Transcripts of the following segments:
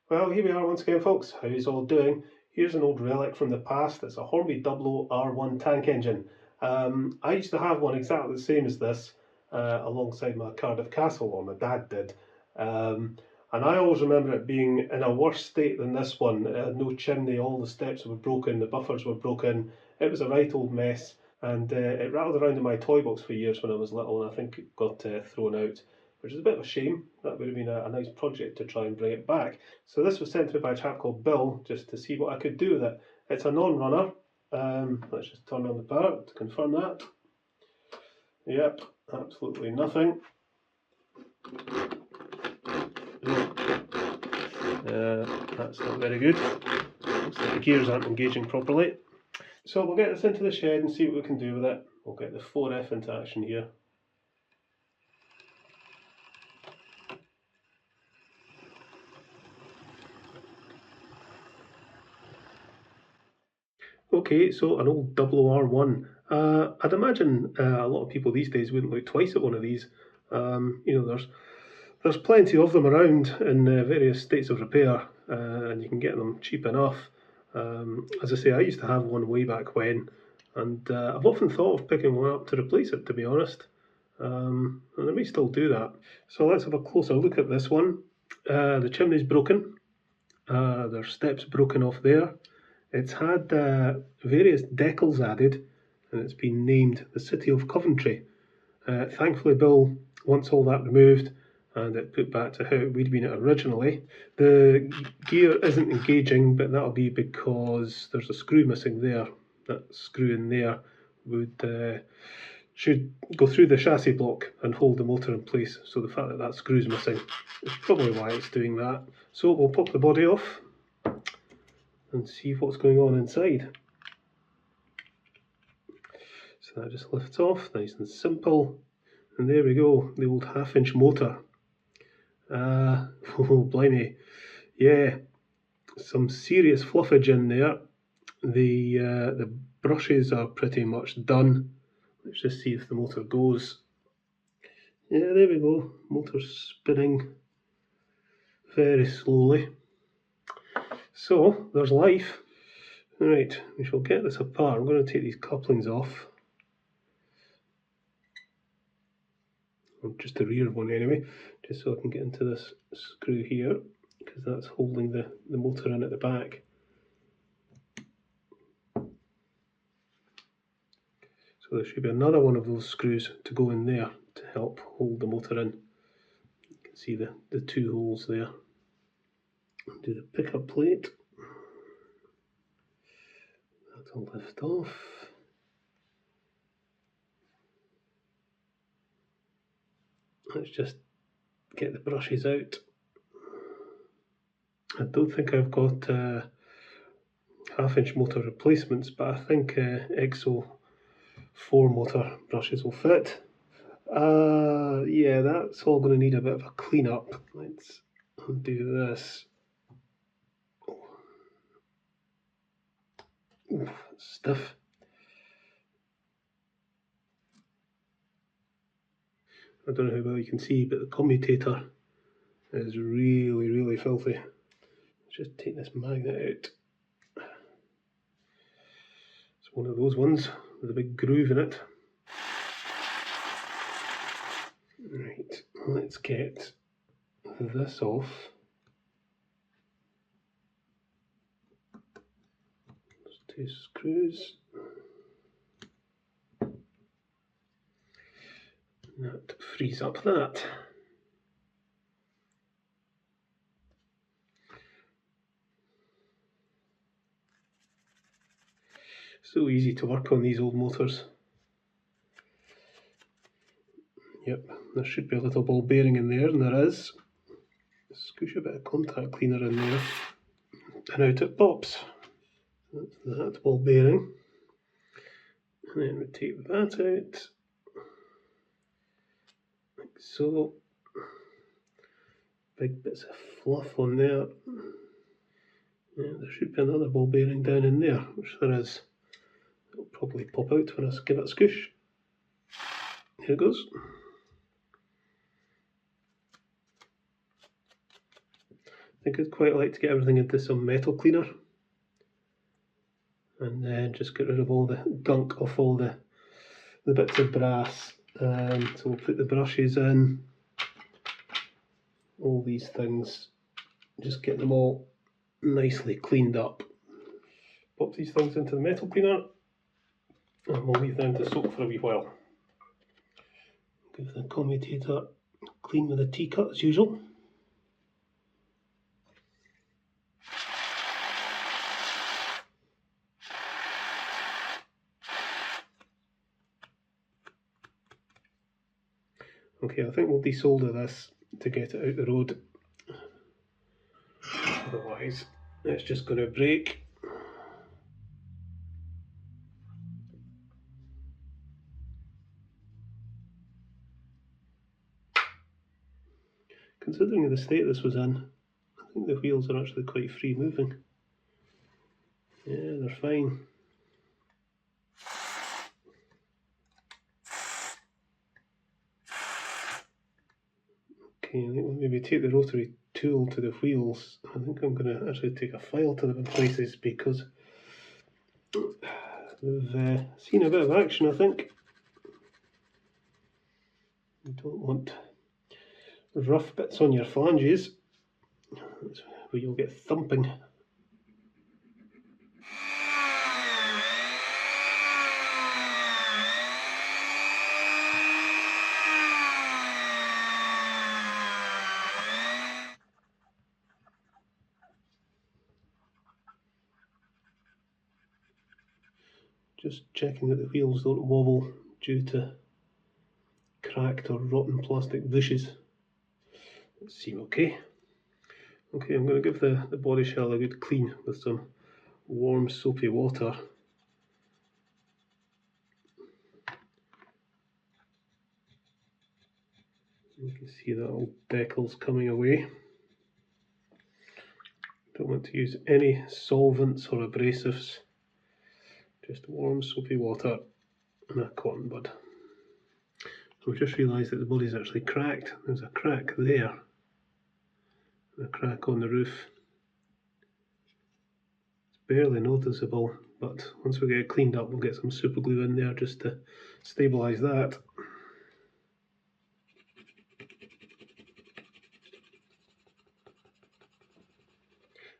Well, here we are once again, folks. How you all doing? Here's an old relic from the past. It's a Hornby Dublo R1 tank engine. I used to have one exactly the same as this alongside my Cardiff Castle, or my dad did. And I always remember it being in a worse state than this one. It had no chimney, all the steps were broken, the buffers were broken. It was a right old mess, and it rattled around in my toy box for years when I was little, and I think it got thrown out, which is a bit of a shame. That would have been a nice project to try and bring it back. So this was sent to me by a chap called Bill, just to see what I could do with it. It's a non-runner. Let's just turn on the power to confirm that. Yep, absolutely nothing. That's not very good. Looks like the gears aren't engaging properly. So we'll get this into the shed and see what we can do with it. We'll get the 4F into action here. Okay, so an old Dublo R1. I'd imagine a lot of people these days wouldn't look twice at one of these. There's plenty of them around in various states of repair, and you can get them cheap enough. As I say, I used to have one way back when, and I've often thought of picking one up to replace it, to be honest. And I may still do that. So let's have a closer look at this one. The chimney's broken. There's steps broken off there. It's had various decals added, and it's been named the City of Coventry. Thankfully, Bill wants all that removed and it put back to how we'd been originally. The gear isn't engaging, but that'll be because there's a screw missing there. That screw in there should go through the chassis block and hold the motor in place. So the fact that that screw's missing is probably why it's doing that. So we'll pop the body off and see what's going on inside. So that just lifts off, nice and simple. And there we go, the old half-inch motor. Oh, blimey. Yeah, some serious fluffage in there. The brushes are pretty much done. Let's just see if the motor goes. Yeah, there we go. Motor's spinning very slowly. So, there's life. Right, we shall get this apart. I'm going to take these couplings off. Just the rear one anyway, just so I can get into this screw here, because that's holding the motor in at the back. So there should be another one of those screws to go in there to help hold the motor in. You can see the two holes there. Do the pickup plate. That'll lift off. Let's just get the brushes out. I don't think I've got half-inch motor replacements, but I think EXO 4 motor brushes will fit. Yeah, that's all going to need a bit of a clean up. Let's undo this. Ooh, stiff. I don't know how well you can see, but the commutator is really, really filthy. Let's just take this magnet out. It's one of those ones with a big groove in it. Right, let's get this off. There's 2 screws. That frees up that. So easy to work on these old motors. Yep, there should be a little ball bearing in there, and there is. Squish a bit of contact cleaner in there, and out it pops. That's that ball bearing. And then we take that out, like so. Big bits of fluff on there. Yeah, there should be another ball bearing down in there, which there is. It'll probably pop out when I give it a squish. Here it goes. think I'd quite like to get everything into some metal cleaner and then just get rid of all the gunk off all the bits of brass. So we'll put the brushes in, all these things, just get them all nicely cleaned up. Pop these things into the metal cleaner and we'll leave them to soak for a wee while. Give the commutator clean with a T-cut as usual. Okay, I think we'll desolder this to get it out the road. Otherwise, it's just going to break. Considering the state this was in, I think the wheels are actually quite free moving. Yeah, they're fine. Okay, I think we'll maybe take the rotary tool to the wheels. I think I'm going to actually take a file to them in places because they've seen a bit of action, I think. You don't want rough bits on your flanges, that's where you'll get thumping. Just checking that the wheels don't wobble due to cracked or rotten plastic bushes. Let's see, okay. Okay, I'm going to give the body shell a good clean with some warm soapy water. You can see that old decal's coming away. Don't want to use any solvents or abrasives. Just warm soapy water and a cotton bud. So I've just realised that the body's actually cracked. There's a crack there, and a crack on the roof. It's barely noticeable, but once we get it cleaned up, we'll get some super glue in there just to stabilise that.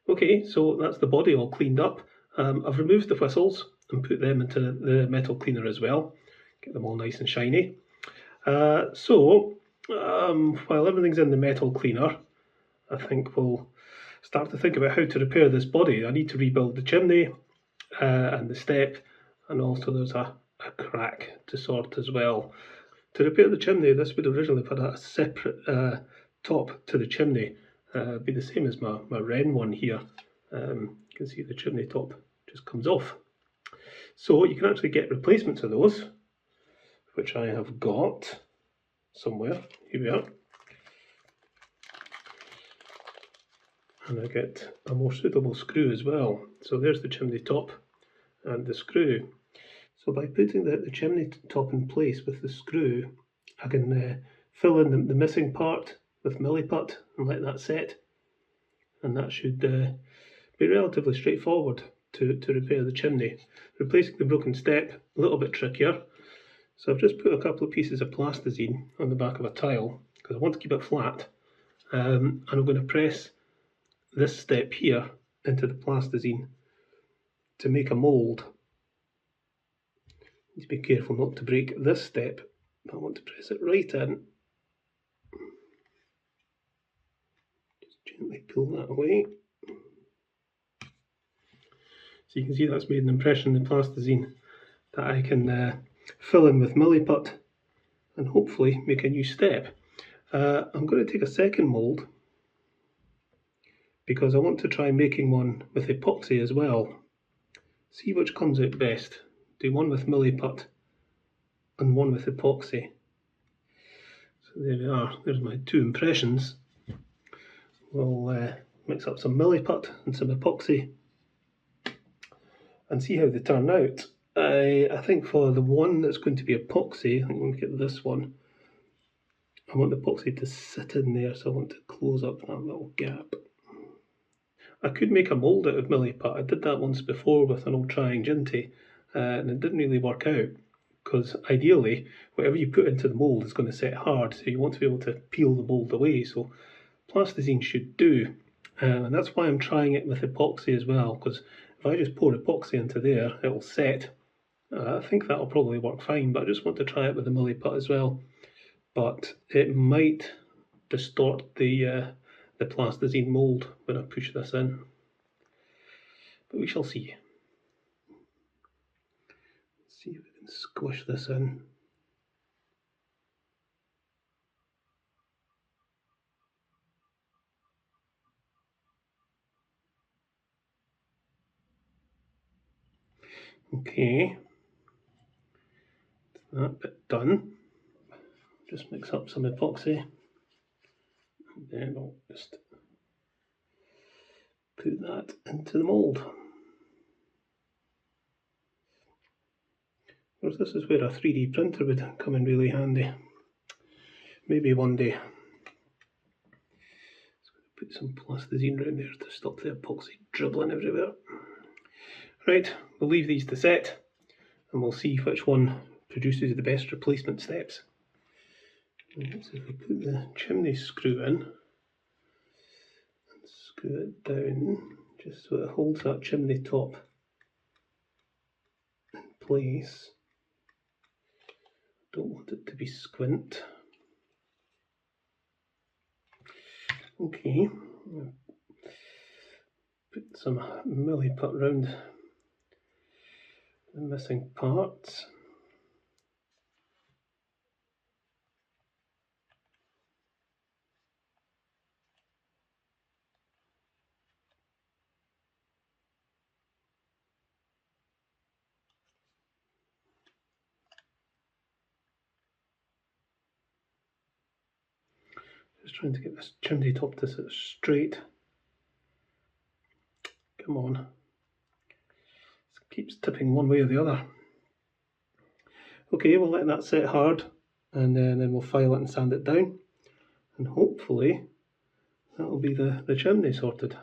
Okay, so that's the body all cleaned up. I've removed the whistles and put them into the metal cleaner as well. Get them all nice and shiny. While everything's in the metal cleaner, I think we'll start to think about how to repair this body. I need to rebuild the chimney and the step, and also there's a crack to sort as well. To repair the chimney, this would originally have had a separate top to the chimney. Be the same as my Wren one here. You can see the chimney top just comes off. So you can actually get replacements of those, which I have got somewhere. Here we are. And I get a more suitable screw as well. So there's the chimney top and the screw. So by putting the chimney top in place with the screw, I can fill in the missing part with milliput and let that set. And that should be relatively straightforward to repair the chimney. Replacing the broken step, a little bit trickier. So I've just put a couple of pieces of plasticine on the back of a tile because I want to keep it flat. And I'm going to press this step here into the plasticine to make a mould. Need to be careful not to break this step. I want to press it right in. Just gently pull that away. So you can see that's made an impression in the plasticine that I can fill in with milliput and hopefully make a new step. I'm going to take a second mould because I want to try making one with epoxy as well. See which comes out best. Do one with milliput and one with epoxy. So there we are, there's my two impressions. We'll mix up some milliput and some epoxy and see how they turn out. I think for the one that's going to be epoxy, I think we'll get this one. I want the epoxy to sit in there, so I want to close up that little gap. I could make a mould out of milliput. I did that once before with an old trying ginty, and it didn't really work out, because ideally whatever you put into the mould is going to set hard, so you want to be able to peel the mould away, so plasticine should do. And that's why I'm trying it with epoxy as well, because if I just pour epoxy into there, it will set. I think that'll probably work fine, but I just want to try it with the milliput as well. But it might distort the plasticine mould when I push this in. But we shall see. Let's see if we can squish this in. Okay, that bit done. Just mix up some epoxy, and then I'll just put that into the mould. Of course, this is where a 3D printer would come in really handy. Maybe one day. Put some plasticine around there to stop the epoxy dribbling everywhere. Right, we'll leave these to set, and we'll see which one produces the best replacement steps. So if we put the chimney screw in, and screw it down, just so it holds that chimney top in place. Don't want it to be squint. Okay, put some milliput round the missing parts. Just trying to get this chimney top to sit straight. Come on. It keeps tipping one way or the other. Okay, we'll let that set hard, and then we'll file it and sand it down, and hopefully that'll be the chimney sorted.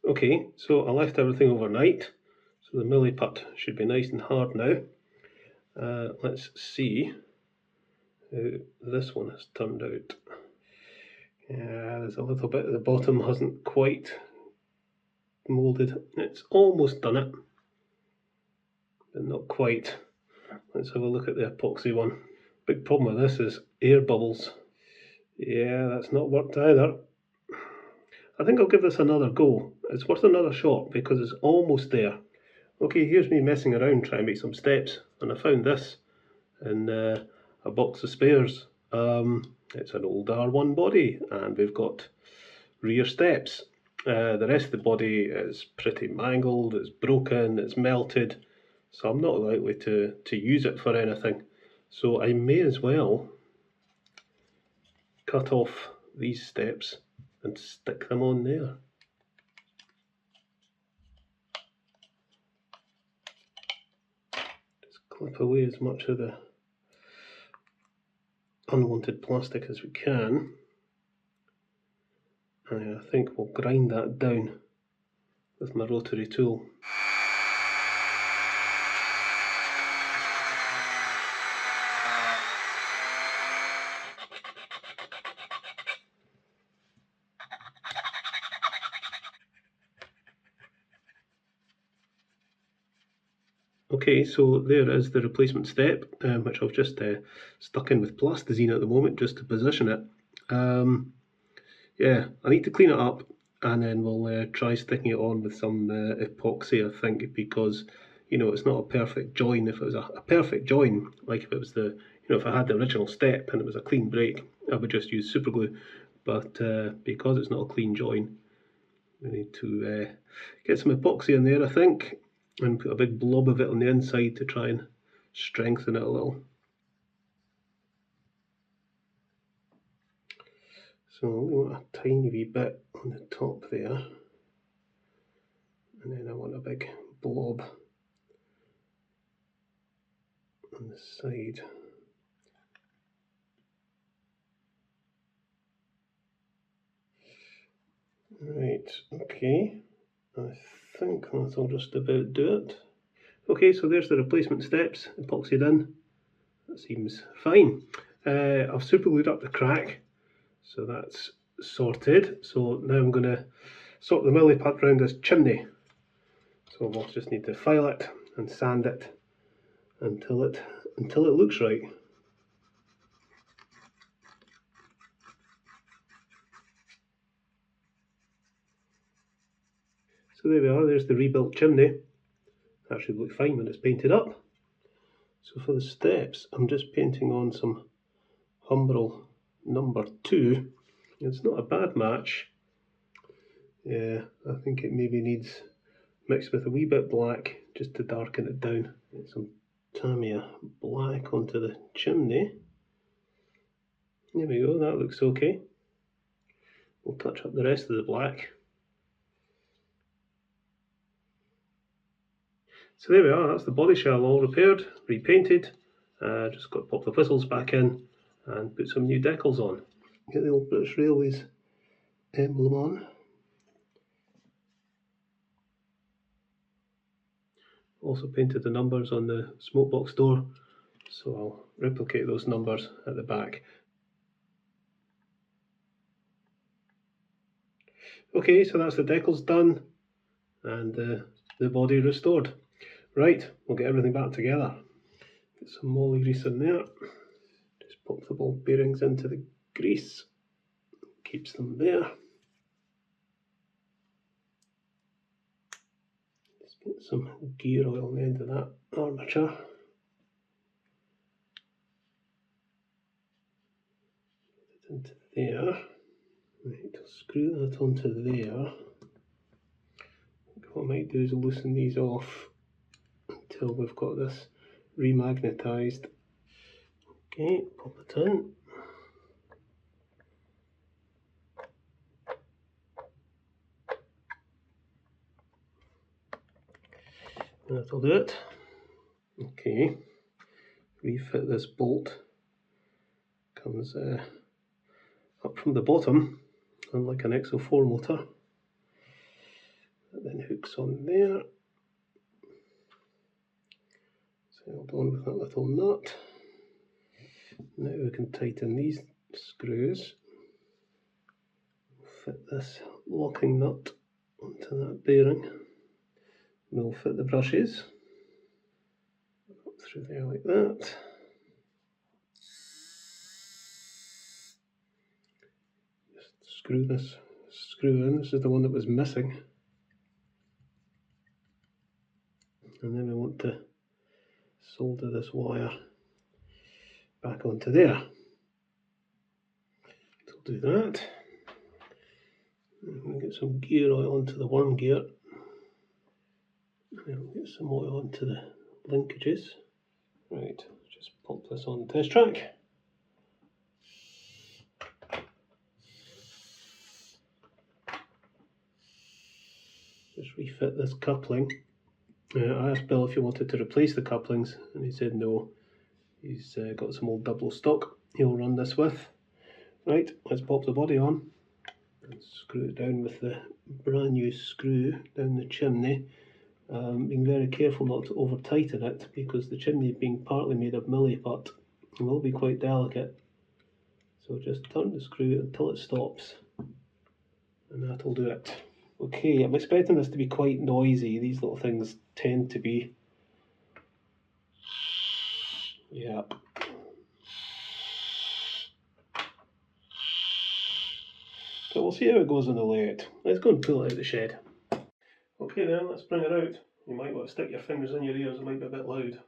Okay, so I left everything overnight, so the milliput should be nice and hard now. Let's see how this one has turned out. Yeah, there's a little bit at the bottom hasn't quite moulded. It's almost done it, but not quite. Let's have a look at the epoxy one. Big problem with this is air bubbles. Yeah, that's not worked either. I think I'll give this another go. It's worth another shot because it's almost there. Okay, here's me messing around trying to make some steps, and I found this in a box of spares. It's an old R1 body, and we've got rear steps. The rest of the body is pretty mangled, it's broken, it's melted, so I'm not likely to use it for anything. So I may as well cut off these steps and stick them on there. Just clip away as much of the unwanted plastic as we can. And I think we'll grind that down with my rotary tool. Okay, so there is the replacement step, which I've just stuck in with plasticine at the moment just to position it. Yeah, I need to clean it up, and then we'll try sticking it on with some epoxy, I think, because you know it's not a perfect join. If it was a perfect join, like if it was if I had the original step and it was a clean break, I would just use super glue. But because it's not a clean join, we need to get some epoxy in there, I think, and put a big blob of it on the inside to try and strengthen it a little. So we want a tiny wee bit on the top there, and then I want a big blob on the side. Right, okay, I think that'll just about do it. Okay, so there's the replacement steps, epoxied in. That seems fine. I've super glued up the crack, so that's sorted. So now I'm going to sort the milli pad around this chimney. So we'll just need to file it and sand it until it looks right. So there we are, there's the rebuilt chimney. That should look fine when it's painted up. So for the steps, I'm just painting on some Humbrol number 2. It's not a bad match. Yeah, I think it maybe needs mixed with a wee bit black just to darken it down. Get some Tamiya black onto the chimney. There we go, that looks okay. We'll touch up the rest of the black. So there we are, that's the body shell all repaired, repainted. Just got to pop the whistles back in and put some new decals on. Get the old British Railways emblem on. Also painted the numbers on the smokebox door, so I'll replicate those numbers at the back. Okay, so that's the decals done and the body restored. Right, we'll get everything back together. Get some moly grease in there. Just pop the ball bearings into the grease. Keeps them there. Just get some gear oil on the end of that armature. Put it into there. Right, I'll screw that onto there. What I might do is loosen these off until we've got this remagnetised. Okay, pop it in. That'll do it. Okay, refit this bolt. Comes up from the bottom, unlike an XO4 motor. That then hooks on there. Held on with that little nut. Now we can tighten these screws. Fit this locking nut onto that bearing. We'll fit the brushes up through there like that. Just screw this screw in. This is the one that was missing. And then we want to solder this wire back onto there. So we'll do that. And we'll get some gear oil onto the worm gear. And then we'll get some oil onto the linkages. Right, just pop this on the test track. Just refit this coupling. I asked Bill if he wanted to replace the couplings, and he said no. He's got some old Dublo stock he'll run this with. Right, let's pop the body on and screw it down with the brand new screw down the chimney. Being very careful not to over tighten it, because the chimney being partly made of milliput will be quite delicate. So just turn the screw until it stops, and that'll do it. Okay, I'm expecting this to be quite noisy. These little things tend to be. Yep. But we'll see how it goes on the layout. Let's go and pull it out of the shed. Okay then, let's bring it out. You might want to stick your fingers in your ears, it might be a bit loud.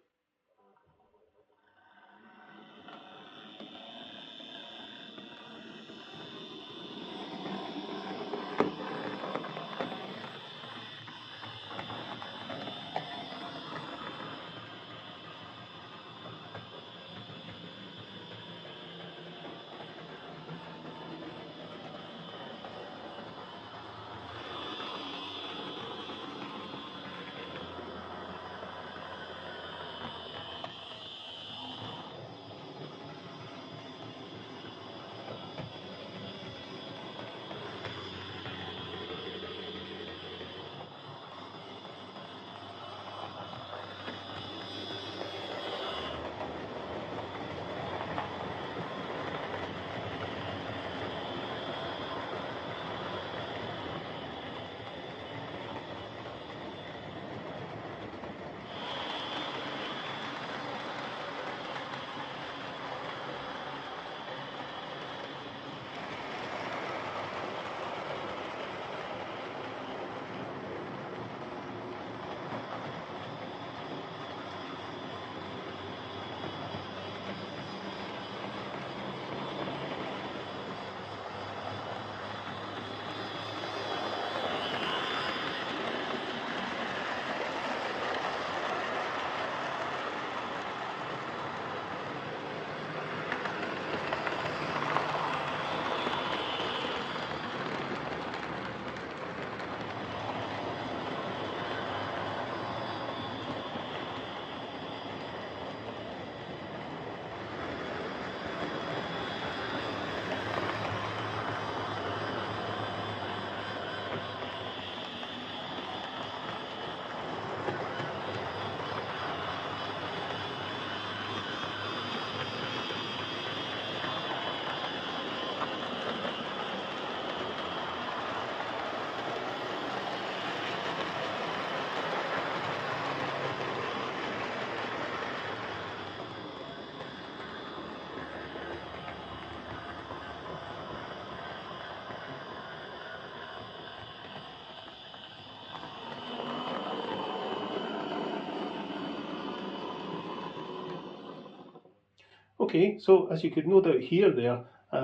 Okay, so as you could no doubt hear there,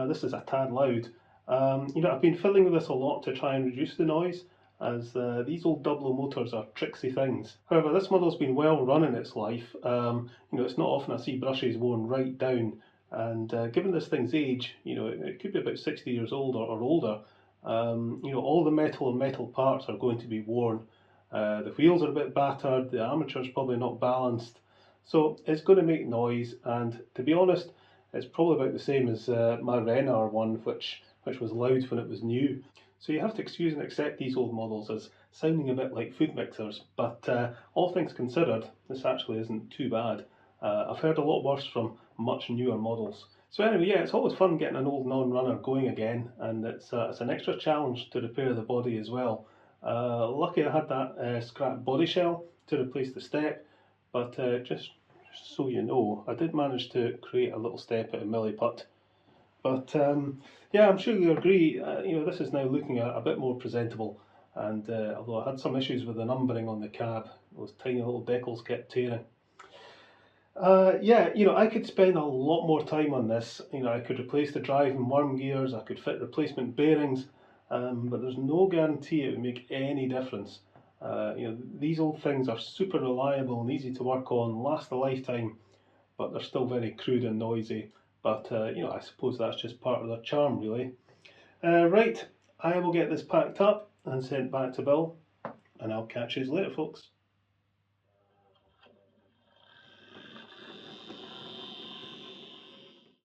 this is a tad loud. I've been fiddling with this a lot to try and reduce the noise, as these old Dublo motors are tricksy things. However, this model's been well run in its life. It's not often I see brushes worn right down, and given this thing's age, it could be about 60 years old or older. All the metal and metal parts are going to be worn. The wheels are a bit battered, the armature's probably not balanced, so it's going to make noise, and to be honest, it's probably about the same as my Ren R1, which was loud when it was new. So you have to excuse and accept these old models as sounding a bit like food mixers, but all things considered, this actually isn't too bad. I've heard a lot worse from much newer models. So anyway, yeah, it's always fun getting an old non-runner going again, and it's an extra challenge to repair the body as well. Lucky I had that scrap body shell to replace the step, but just so you know, I did manage to create a little step out of milliput. But yeah, I'm sure you'll agree, this is now looking a bit more presentable. And although I had some issues with the numbering on the cab, those tiny little decals kept tearing. Yeah, I could spend a lot more time on this. I could replace the drive and worm gears, I could fit replacement bearings, but there's no guarantee it would make any difference. These old things are super reliable and easy to work on, last a lifetime, but they're still very crude and noisy. But I suppose that's just part of their charm, really. Right, I will get this packed up and sent back to Bill, and I'll catch you later, folks.